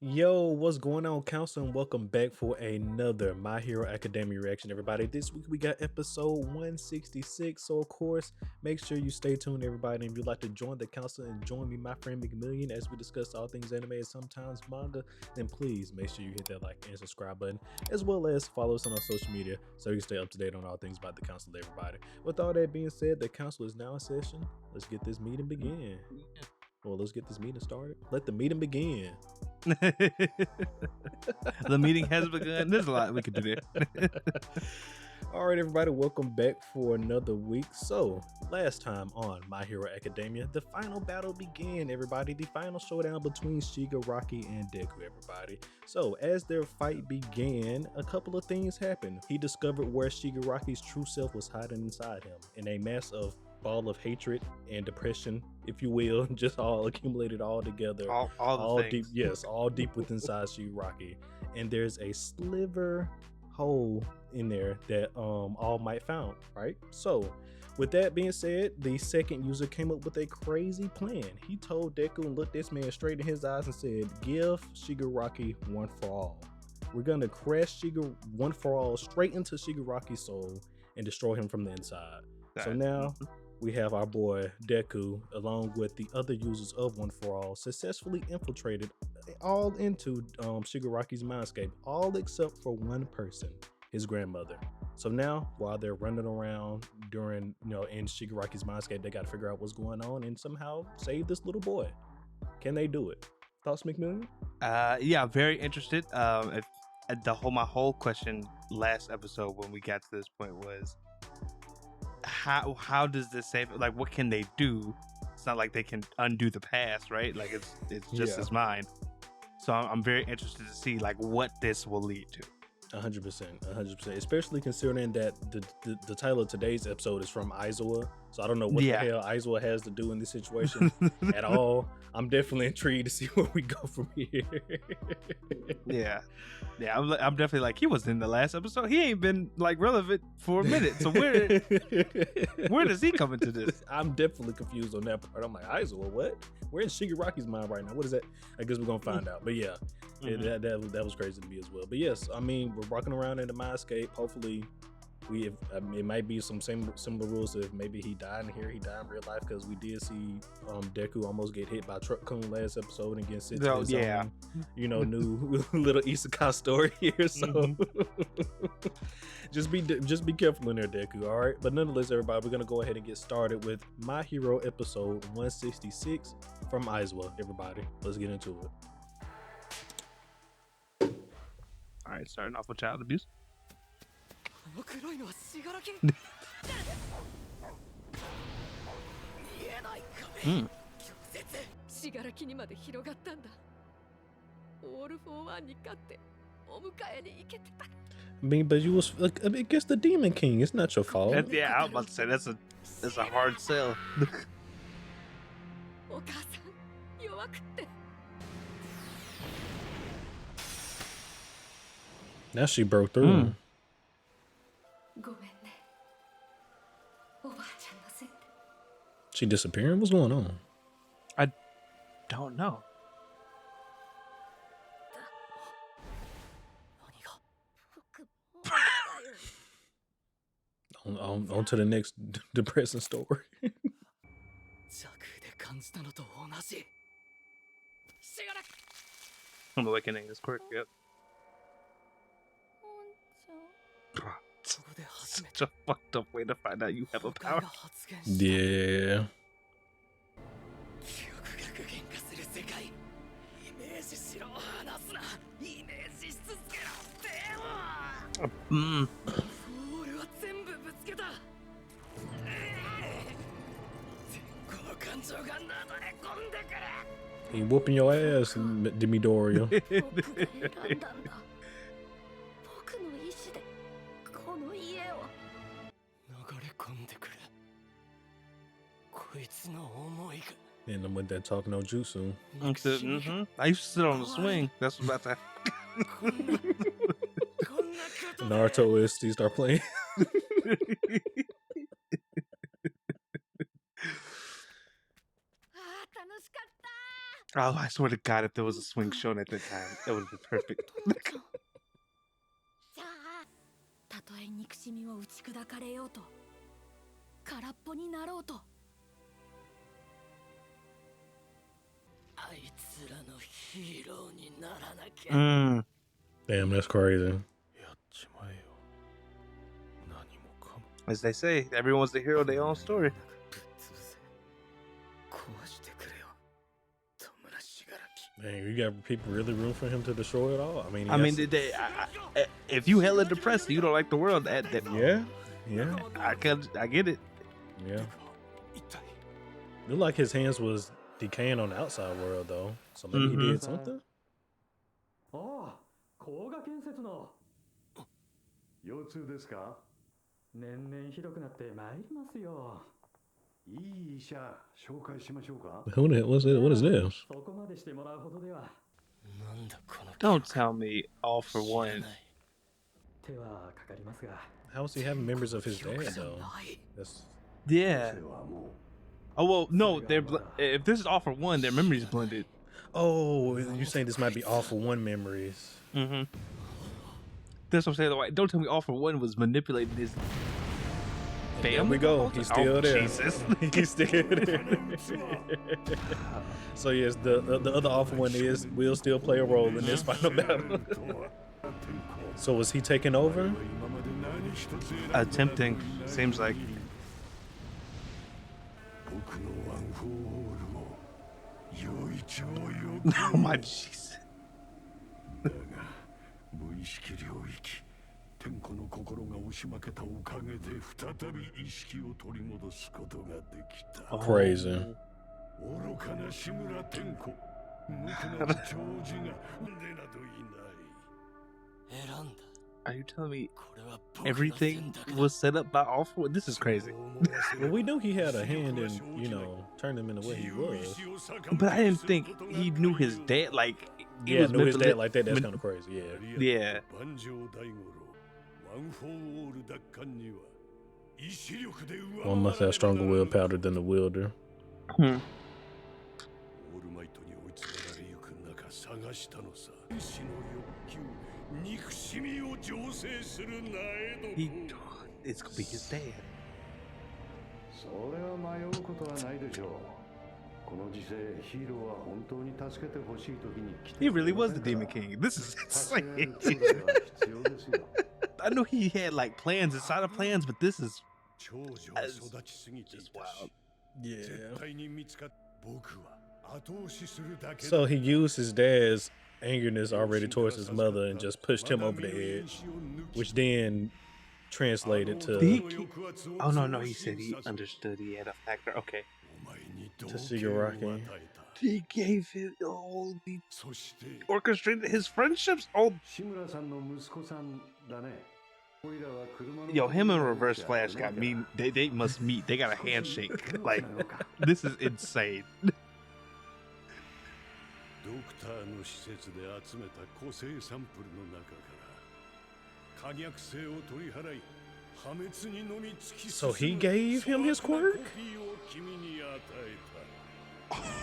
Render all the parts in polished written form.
Yo, what's going on, Council? And welcome back for another My Hero Academia reaction, everybody. This week we got episode 166. So, of course, make sure you stay tuned, everybody. And if you'd like to join the Council and join me, my friend McMillion, as we discuss all things anime and sometimes manga, then please make sure you hit that like and subscribe button, as well as follow us on our social media so you can stay up to date on all things about the Council, everybody. With all that being said, the Council is now in session. Let's get this meeting begin. Well, let's get this meeting started. Let the meeting begin. The meeting has begun. There's a lot we could do there. All right, everybody, welcome back for another week. So, last time on My Hero Academia, the final battle began, everybody. The final showdown between Shigaraki and Deku, everybody. So, as their fight began, a couple of things happened. He discovered where Shigaraki's true self was hiding inside him, in a mass of ball of hatred and depression, if you will, just all accumulated all together, all deep, yes, all deep within inside Shigaraki. And there's a sliver hole in there that All Might found, right? So with that being said, the second user came up with a crazy plan. He told Deku and looked this man straight in his eyes and said, "Give Shigaraki one for all. We're gonna crash one for all straight into Shigaraki's soul and destroy him from the inside." So now we have our boy Deku, along with the other users of One for All, successfully infiltrated all into Shigaraki's mindscape, all except for one person, his grandmother. So now, while they're running around during, in Shigaraki's mindscape, they got to figure out what's going on and somehow save this little boy. Can they do it? Thoughts, McMillian? Yeah, very interested. If my whole question last episode when we got to this point was, how does this save it? Like, what can they do? It's not like they can undo the past, right? Like it's just his mind. So I'm very interested to see like what this will lead to. 100%, especially considering that the title of today's episode is from Aizawa, so I don't know what the hell Aizawa has to do in this situation at all. I'm definitely intrigued to see where we go from here. yeah, I'm definitely like, he was in the last episode. He ain't been like relevant for a minute. So where does he come into this? I'm definitely confused on that part. I'm like, Aizawa, what? We're in Shigaraki's mind right now. What is that? I guess we're gonna find out. But yeah, that was crazy to me as well. But yes, I mean, we're walking around in the mindscape. Hopefully, it might be some similar rules. If maybe he died in here, he died in real life, because we did see Deku almost get hit by Truck Kun last episode and get sent to his own, new little isekai story here. So just be careful in there, Deku. All right, but nonetheless, everybody, we're gonna go ahead and get started with My Hero episode 166 from Aizawa. Everybody, let's get into it. All right, starting off with child abuse. I mean, but you was against the Demon King. It's not your fault. I was about to say that's a hard sell. Now she broke through. She disappearing? What's going on? I don't know. On to the next depressing story. Awakening is quick, yep. Such a fucked up way to find out you have a power. Yeah. He whooping your ass, Midoriya. And I'm with that talk no jutsu. I used to sit on the swing. That's what about to Naruto OST start playing. Oh, I swear to God, if there was a swing shown at that time, that would be perfect. たとえ憎しみを打ち砕かれようと空っぽになろうとあいつらのヒーローにならなきゃ Damn, that's crazy. As they say, everyone's the hero of their own story. 壊してくれよ戸村信楽 Dang, you got people really room for him to destroy it all? I mean, if you hella depressed, you don't like the world. yeah. I get it. Yeah. Looked like his hands was decaying on the outside world though. So maybe he did something? ああ、甲賀建設の腰痛ですか？年々ひどくなってまいりますよ。いい医者紹介しましょうか。What is this? そこまでしてもらうほどでは。なんだこの Don't tell me all for one. 手はかかりますが。 How is he having members of his dad though? That's Yeah. Oh well, no. If this is all for one, their memories blended. oh, you saying this might be all for one memories? Mm-hmm. That's what I'm saying. Like, don't tell me all for one was manipulating his family. There we go. He's still there. Jesus. He's still there. So yes, the other all for one will still play a role in this final battle. So was he taking over? Attempting, seems like. Oh my Jesus. 無意識領域天子の心が押し負けたおかげで再び意識を取り戻すことができた。 Crazy. 愚かな志村天子無垢な長寿が産んでなどいない。選んだ Are you telling me これは僕の everything 選択だ was set up by all for one? This is crazy. Well, we knew he had a hand in, turning him into what he was. But I didn't think he knew his dad. Like, he Yeah, was knew his manipula- dad like that. That's kind of crazy. Yeah. Yeah. 万丈大五郎ワン・フォー・オール奪還には意志力で上回られな One must have stronger willpower than the wielder. うんオールマイトに追い詰められゆく中探したのさ。死の欲求、憎しみを醸成する苗 He, どこ。 it's gonna be his dad. それは迷うことはないでしょう。この時世、ヒーローは本当に助けてほしい時に来て He really was the Demon King. This is 助け合え insane. る兄弟は必要ですよ。 I know he had like plans inside of plans, but this is 長女は育ちすぎていたし wild. 絶 Yeah. 対に見つかっ僕は後押しするだけだ。 So he used his dad's angerness already towards his mother and just pushed him over the edge, which then translated to Oh no, he said he understood. He had a factor. Okay. To Shigaraki. He gave him he そして orchestrated his friendships. Oh, 志村さんの息子さんだね。おいらは車の yo, him and Reverse Flash got me. They must meet. They got a handshake. Like, this is insane. ドクターの施設で集めた個性サンプルの中から可逆性を取り払い破滅にのみ突き So he gave him his quirk? コピーを君に与え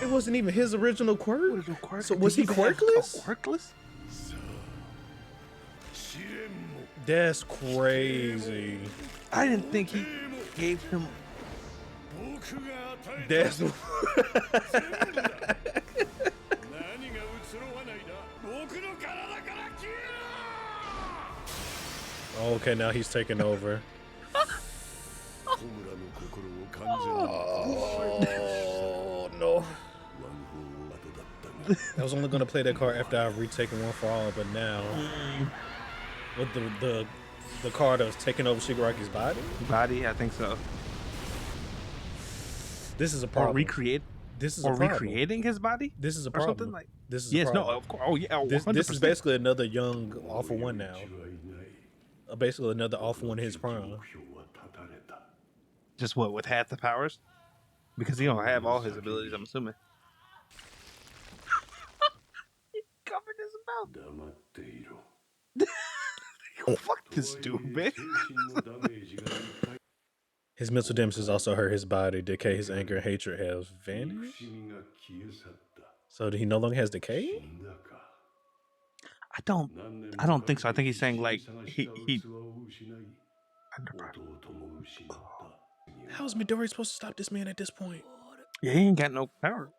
It wasn't even his original quirk. What is a quirk? So was he Did even have quirkless? a Quirkless? たさあ試練も That's crazy. I didn't think he gave him. 僕が与えた That's 何が移ろわないだ僕の体から消えろ okay. Now he's taking over. 小村の心を完全に Oh no. ワン・フォー・オールだったが I was only gonna play that card after I've retaken One for All, but now with the card that was taking over Shigaraki's body, Body, I think so. this is a Or problem. recreate, This is a or problem. recreating his body, This is a or problem. something like. This is a Yes, no, problem. of course. Oh yeah, This is 100%. basically another young All for One now. 違いない Basically another All for One in his prime. 目標は立たれた Just what, with half the powers? Because he don't have all his abilities, I'm assuming. He covered his mouth. 黙っていろ Fuck this dude, man. 精神のダメージがいっぱい His mental damage has also hurt his body. Decay, his anger, and hatred have 憎 vanished. しみが消え去った So he no longer has decay? 死んだか I don't 何年 I don't think so. I think he's saying like 探 he した he 器を失い弟も失った How is Midoriya supposed to stop this man at this point? yeah, he ain't got no power.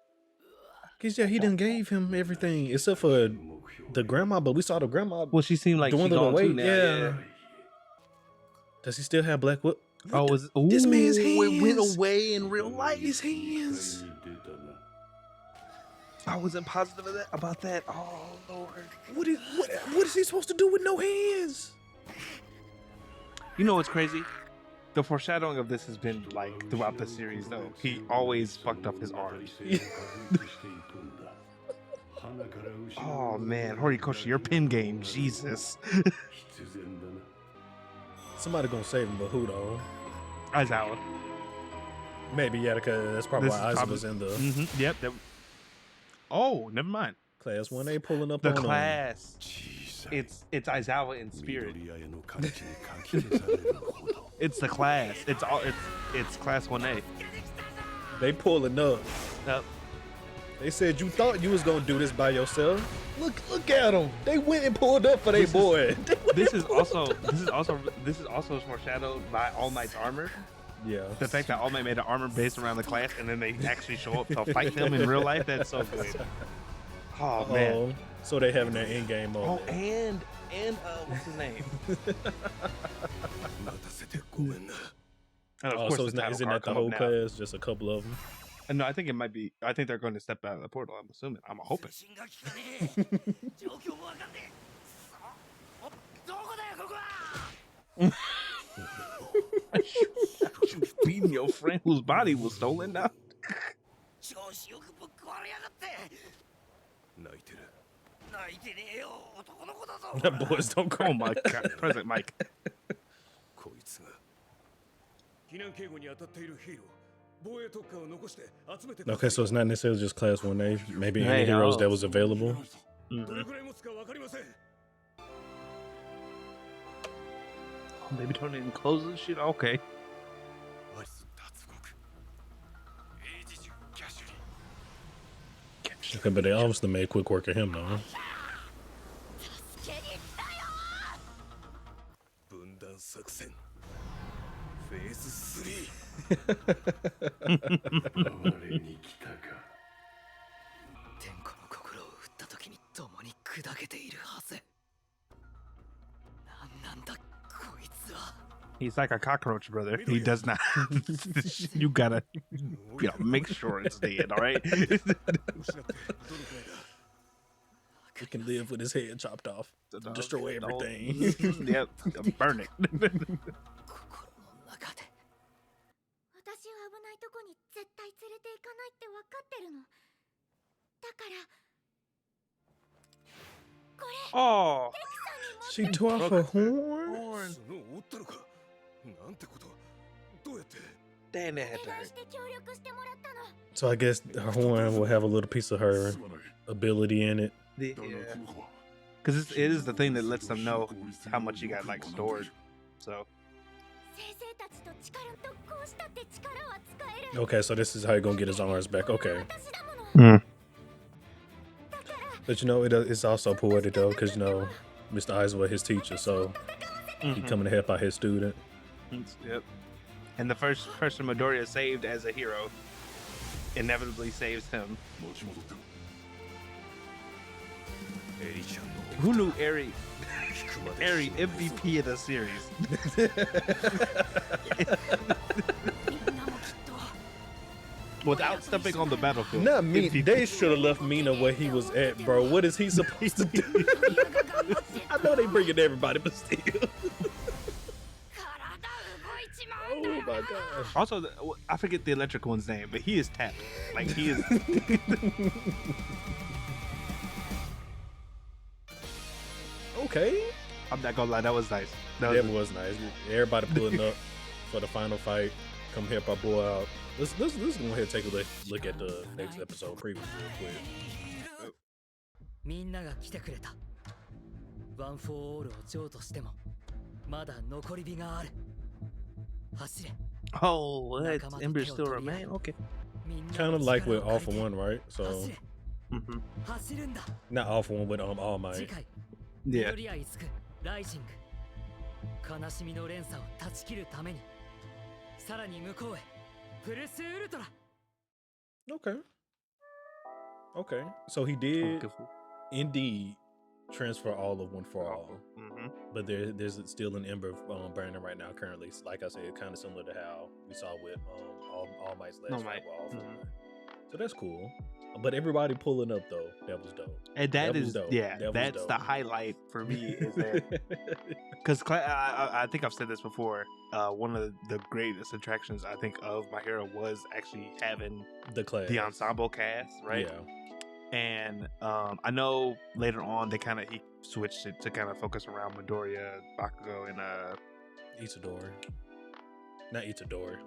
Cause yeah, he done gave him everything except for the grandma, but we saw the grandma Well, she seemed like she dwindle gone away. too now. Yeah. Does he still have black whip? Oh, was This man's it went hands. away in real life. His hands. 出たな I wasn't positive of that, about that. Oh Lord. What is he supposed to do with no hands? You know what's crazy? The foreshadowing of this has been like throughout the series, though. He always fucked up his arms. Oh man, Horikoshi, your pin game, Jesus. Somebody gonna save him, but who though? Aizawa. Maybe yeah, because that's probably This why is Aizawa probably- was in the Mm-hmm. Yep. Oh, never mind. class 1A pulling up The on him. class. It's Aizawa in spirit. It's the class. It's class 1A. They pulling up. Yep. They said you thought you was gonna do this by yourself. Look at them. They went and pulled up for their boy. This is also foreshadowed by All Might's armor. Yeah. The fact that All Might made an armor based around the class, and then they actually show up to fight them in real life. That's so good. Oh man. Oh, so they having their in game Oh, mode. and what's his name? And of Oh, course so the it's not, title isn't card that the come up whole now. class? Just a couple of them. No, I think it might be. I think they're going to step out of the portal. I'm assuming. I'm hoping. 通信が聞かねえ状況もわかんねえどこだよここは Beating your friend whose body was stolen now. 調子よくぶっ壊れやがって泣いてる泣いてねえよ男の子だぞ That boys don't cry. Oh my god, President Mike. こいつが避難警護に当たっているヒーロー防衛特化を残して集めて Okay, so it's not necessarily just class 1A. Maybe any Hey, heroes oh. that was available. どれくらい持つかわかりません Maybe don't even close this shit. Okay. 脱獄英治塾キャシュリー Okay, but they obviously made quick work of him though. 助けに来たよ分断作戦フェーズ3我に来たか天子の心を打った時に共に砕けているはずなんだこいつは He's like a cockroach, brother. He does not. You gotta, make sure it's dead. All right. 失ってどのくらいだ He can live with his head chopped off. Destroy everything. Yep. Burn it. 心の中で私は危ないとこに絶対連れて行かないって分かってるのだからこれ Oh. She tore off her horn. その折ったのかなんてことどうやって Damn, that had to お願い hurt. して協力してもらったの So I guess her horn will have a little piece of her ability in it. Yeah. Because it is the thing that lets them know how much you got like stored. So 先生たちと力特攻したって力は使える Okay, so this is how he gonna get his arms back. Okay. 私だもの mm. だから But you know, it's also poetic though, because you know, Mr. Aizawa, his teacher, so he coming to help out his student. Yep. And the first person Midoriya saved as a hero inevitably saves him. エリちゃんの Who knew Eri 聞くまで Eri MVP of the series? みんなもきっと Without stepping on the battlefield. Not me. MVP. They should have left Mina where he was at, bro. What is he supposed to do? I know they bringing everybody, but still. 体動いちまうんだ Oh よ my gosh. Also, I forget the electric one's name, but he is tapped. Like he is. Okay. I'm not gonna lie, that was nice. That That was, was nice. Everybody pulling up for the final fight. Come help our boy out. Let's go ahead and take a look at the next episode preview real quick. みんなが来てくれたワン・フォー・オールを譲渡してもまだ残り火がある走れ oh, what? Embers still remain? Okay. みんな Kind の of like 力 with を All 借 for りて One, right? So 走れ Mhm. 走るんだ Not All for One, but All 次 Might. 回 Yeah. 緑谷つくライジング悲しみの連鎖を断ち切るためにさらに向こうへプルスウルトラ Okay. Okay. So he Oh, did good. indeed transfer all of One for All, Mhm. but there's still an ember burning right now currently. So like I said, kind of similar to how we saw with All Might's last All fight Might. with All for Mhm. One. So that's cool. But everybody pulling up though, that was dope. And That that was is, dope. yeah, That was that's dope. the highlight for me. Is that because I think I've said this before. One of the greatest attractions I think of My Hero was actually having the class, the ensemble cast, right? Yeah. And I know later on he switched it to kind of focus around Midoriya, Bakugo, and Itadori. Not Itadori.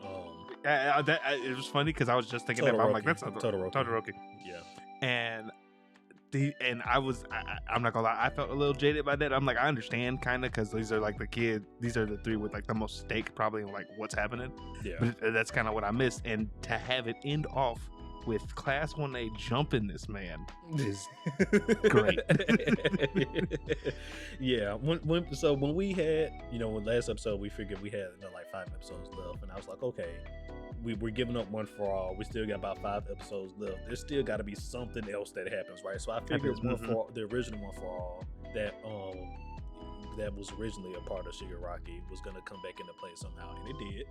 it was funny because I was just thinking that, but I'm like, that's Todoroki. Todoroki. Yeah. And I'm not gonna lie, I felt a little jaded by that. I'm like, I understand kind of because these are like these are the three with like the most stake probably in like what's happening. Yeah. But that's kind of what I missed. And to have it end off with Class 1A jumping this man is great. Yeah. When we had, when last episode we figured we had like 5 episodes left, and I was like, okay, we're giving up One for All. We still got about 5 episodes left. There's still got to be something else that happens, right? So I figured the original One for All that was originally a part of Shigaraki was gonna come back into play somehow, and it did.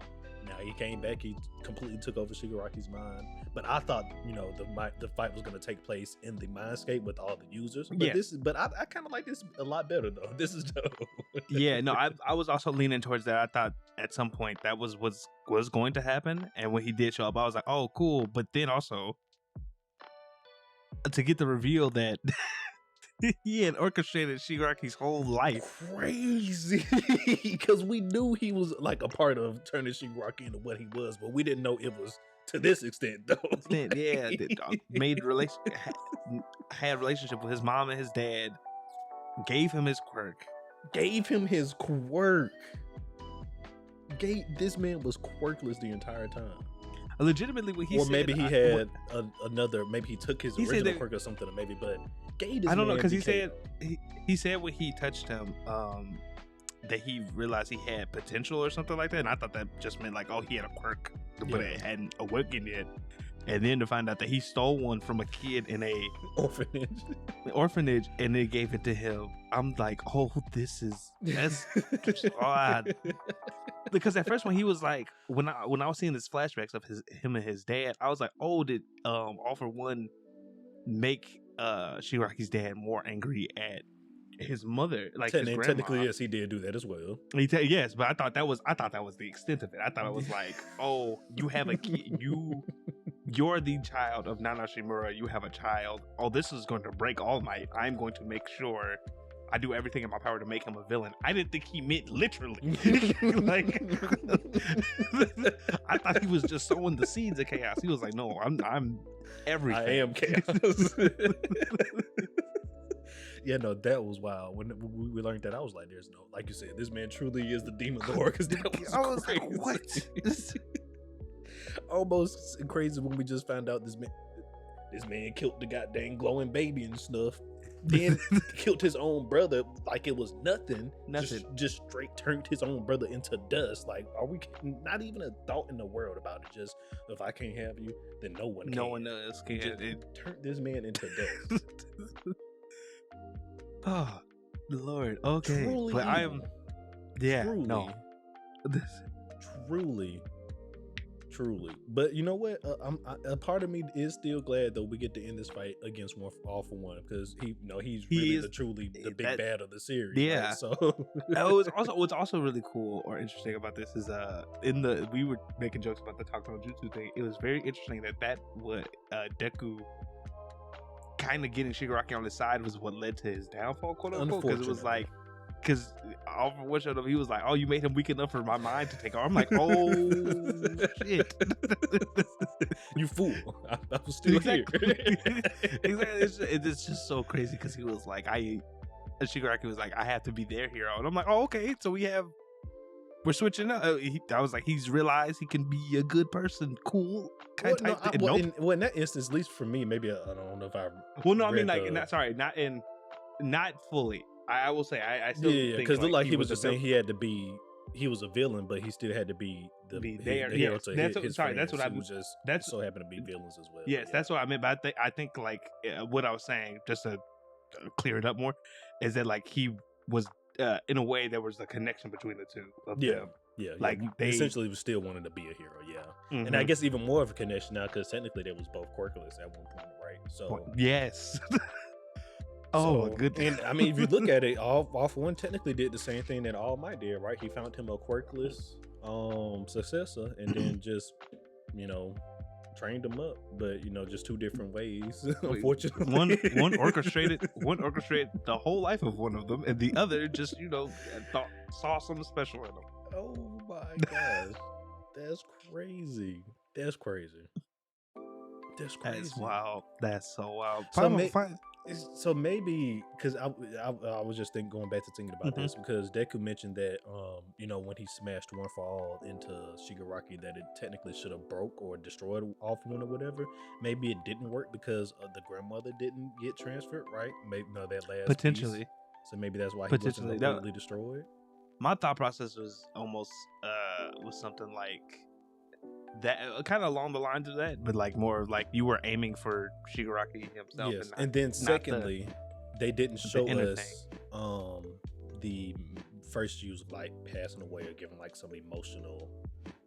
Now he came back, he completely took over Shigaraki's mind. But I thought, the fight was gonna take place in the mindscape with all the users. But I kind of like this a lot better though. This is dope. Yeah, no, I was also leaning towards that. I thought at some point that was going to happen, and when he did show up, I was like, oh, cool. But then also to get the reveal that he had orchestrated Shigaraki's whole life. Crazy, because we knew he was like a part of turning Shigaraki into what he was, but we didn't know it was to this extent though. Yeah, had relationship with his mom and his dad, gave him his quirk. This man was quirkless the entire time. Legitimately, what he or said, maybe he had another. Maybe he took his original that, quirk or something. Maybe, but gay. This I don't know, because man he said when he touched him, that he realized he had potential or something like that, and I thought that just meant like, oh, he had a quirk, but it hadn't awakened yet. And then to find out that he stole one from a kid in a orphanage, and they gave it to him. I'm like, oh, that's odd. Because at first when he was like, when I was seeing his flashbacks of him and his dad, I was like, oh, did All for One make Shigaraki's dad more angry at his mother, like his grandma? Technically, yes, he did do that as well. Yes, but I thought that was the extent of it. I thought it was like, oh, you have a kid, you're the child of Nana Shimura. You have a child. Oh, this is going to break All Might. I'm going to make sure I do everything in my power to make him a villain. I didn't think he meant literally. Like, I thought he was just sowing the seeds of chaos. He was like, no, I'm everything. I am chaos. Yeah, no, that was wild. When we learned that, I was like, there's no, like you said, this man truly is the demon lord. Because I was like, what? Almost crazy when we just found out this man killed the goddamn glowing baby and stuff. Then killed his own brother like it was nothing. Just straight turned his own brother into dust. Like, are we not even a thought in the world about it? Just, if I can't have you, then no one else can. It turned this man into dust. Oh, Lord. Okay. Truly but I am. Yeah. Truly, no. Truly. But you know what? A part of me is still glad though we get to end this fight against All for One, because he's really the big bad of the series. Yeah. Right? So what's also really cool or interesting about this is we were making jokes about the Talk No Jutsu thing. It was very interesting that what Deku kind of getting Shigaraki on his side was what led to his downfall, quote unquote. Because it was like, because All for One showed up, he was like, oh, you made him weak enough for my mind to take over. I'm like, oh shit. You fool. I was still here. Exactly. It's just so crazy because he was like, Shigaraki was like, I have to be their hero. And I'm like, oh, okay. So we're we're switching up. I was like, he's realized he can be a good person, cool kind Well, of type. well, Nope. in that instance, at least for me, maybe I don't know if I. Well, no, I mean read like, the- not fully. I will say, I still yeah, think because like he was a just saying villain. he had to be. He was a villain, but he still had to be the hero yes, to that's his sorry, friends that's what who I- was just that's- so happened to be villains as well. Yes, that's what I meant. But I think like what I was saying, just to clear it up more, is that like he was in a way there was a connection between the two of them. Yeah, Like, yeah. they- essentially was still wanted to be a hero. Yeah, and Mhm. I guess even more of a connection now because technically they was both quirkless at one point, right? So Yes. Oh, so, good. And I mean, if you look at it, All for One technically did the same thing that All Might did, right? He found him a quirkless successor, and then just trained him up, but just two different ways. Unfortunately, one orchestrated the whole life of one of them, and the other just saw something special in them. Oh my gosh, that's crazy. That's crazy. That's crazy. That's wild. That's so wild. So maybe because I was just going back to thinking about this because Deku mentioned that when he smashed One for All into Shigaraki that it technically should have broke or destroyed All for One or whatever. Maybe it didn't work because the grandmother didn't get transferred, right? Maybe that last Potentially. piece. So maybe that's why he wasn't Potentially. completely destroyed. My thought process was almost was something like that, kind of along the lines of that, but like more like you were aiming for Shigaraki himself. Yes, and and then secondly, they didn't show inner us the first use of like passing away or giving like some emotional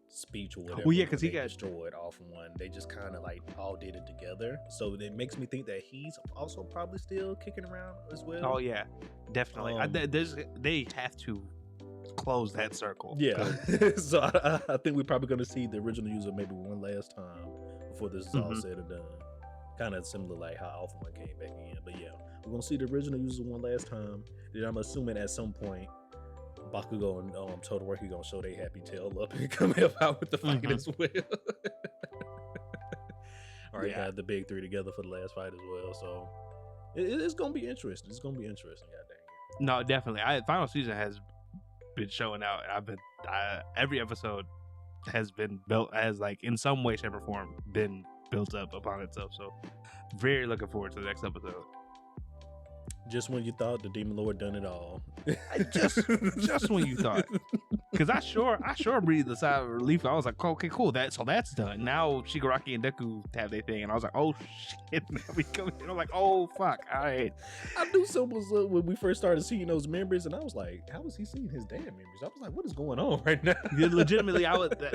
speech or whatever. Well, yeah, 'cause when he they got destroyed All for One. They just kind of like all did it together, so it makes me think that he's also probably still kicking around as well. Oh yeah, definitely. They have to close that circle. Yeah, so I think we're probably gonna see the original user maybe one last time before this is all said and done. Kind of similar like how All for One came back in, but yeah, we're gonna see the original user one last time. Then I'm assuming at some point Bakugo and Todoroki gonna show their happy tail up and come help out with the fight as well. Alright, got the big three together for the last fight as well, so it's gonna be interesting. It's gonna be interesting. God dang it. No, definitely. Final season has been showing out. Every episode has been built as like in some way, shape, or form been built up upon itself. So very looking forward to the next episode. Just when you thought the Demon Lord done it all. just when you thought, because I sure breathed a sigh of relief. I was like, okay, cool. That's done. Now Shigaraki and Deku have their thing, and I was like, oh shit, now we come in. I'm like, oh fuck, all right. I knew something was up when we first started seeing those members, and I was like, how is he seeing his damn members? I was like, what is going on right now? Yeah, legitimately,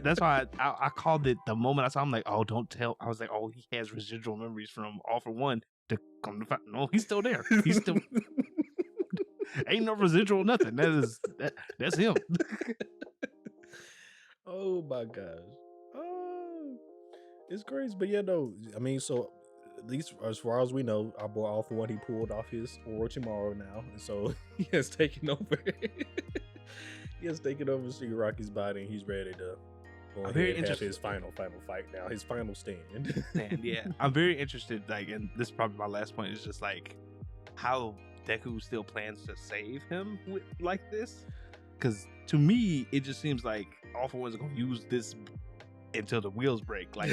that's why I called it the moment I saw him. Like, oh, don't tell. I was like, oh, he has residual memories from All for One. To come to find, no, he's still there. He's still ain't no residual nothing. That's him. Oh my gosh. Oh, it's crazy. But yeah, no, I mean, so at least as far as we know, our boy All for One, he pulled off his Orochimaru now, and so he has taken over. He has taken over Shigaraki's body, and he's ready to go ahead and have his final fight now, his final stand. And yeah, I'm very interested. Like, and this is probably my last point, is just like how Deku still plans to save him like this. Because to me, it just seems like All for One's gonna use this until the wheels break. Like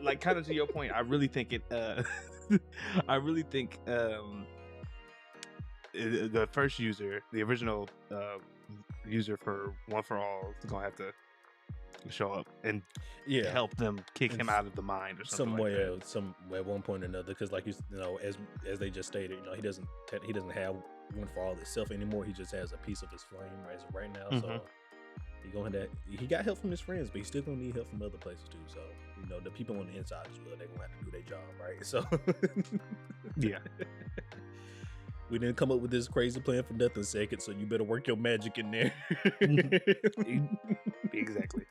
like kind of to your point, I really think it. I really think the first user, the original user for One for All, is gonna have to show up and help them kick him out of the mind or something at one point or another. Because like you know, as they just stated, he doesn't have One for All itself anymore. He just has a piece of his flame right now. So he got help from his friends, but he's still gonna need help from other places too. So the people on the inside as well, they're gonna have to do their job, right? So yeah. We didn't come up with this crazy plan for nothing, second, so you better work your magic in there. Exactly.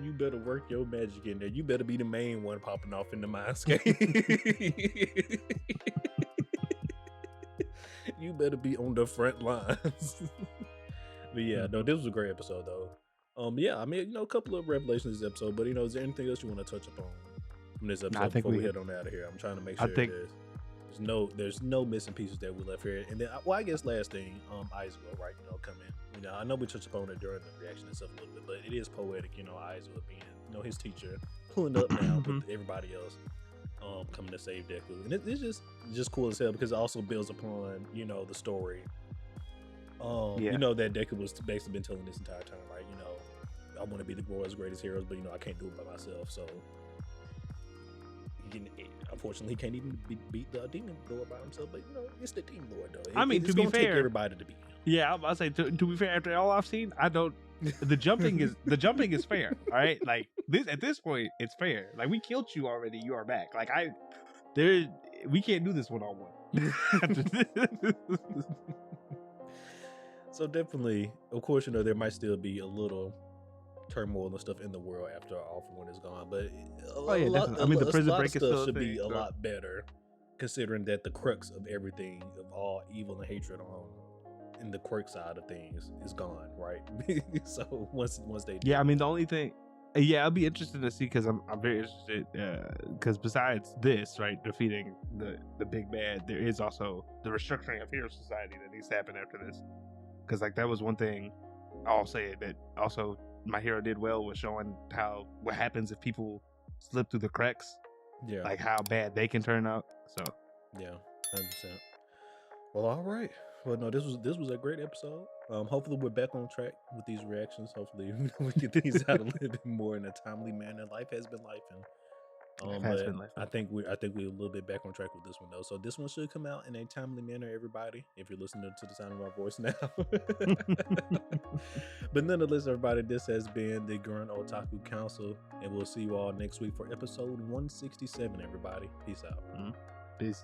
You better work your magic in there. You better be the main one popping off in the mindscape. You better be on the front lines. But yeah, no, this was a great episode though. Yeah, I mean, a couple of revelations this episode, but is there anything else you want to touch upon from this episode before we head on out of here? I'm trying to make sure it is. There's no missing pieces that we left here. And then, well, I guess last thing, Aizawa, right? Come in. I know we touched upon it during the reaction and stuff a little bit, but it is poetic. Aizawa being, his teacher pulling up now with everybody else, coming to save Deku, and it's just cool as hell because it also builds upon, the story. That Deku was basically been telling this entire time, like, I want to be the world's greatest heroes, but I can't do it by myself. So, unfortunately, he can't even beat the Demon Lord by himself. But it's the Demon Lord, though. I mean, to be fair, take everybody to beat. Yeah, I was about to say. To be fair, after all I've seen, I don't. The jumping is fair. All right, like this at this point, it's fair. Like we killed you already. You are back. Like we can't do this 1-on-1. So definitely, of course, there might still be a little turmoil and stuff in the world after All For One is gone, but the prison break stuff should be a lot better, considering that the crux of everything, of all evil and hatred in the quirk side of things is gone, right? So once they the only thing, I'll be interested to see because I'm very interested because besides this, right, defeating the big bad, there is also the restructuring of Hero Society that needs to happen after this, because like that was one thing I'll say that also My Hero did well was showing what happens if people slip through the cracks, like how bad they can turn out. So 100%. Well, all right. Well, no, this was a great episode. Hopefully we're back on track with these reactions. Hopefully we get these out a little bit more in a timely manner. Life has been life, and I think we're a little bit back on track with this one though. So this one should come out in a timely manner, everybody. If you're listening to the sound of our voice now, but nonetheless, everybody, this has been the Gurren Otaku Council, and we'll see you all next week for episode 167. Everybody, peace out. Peace.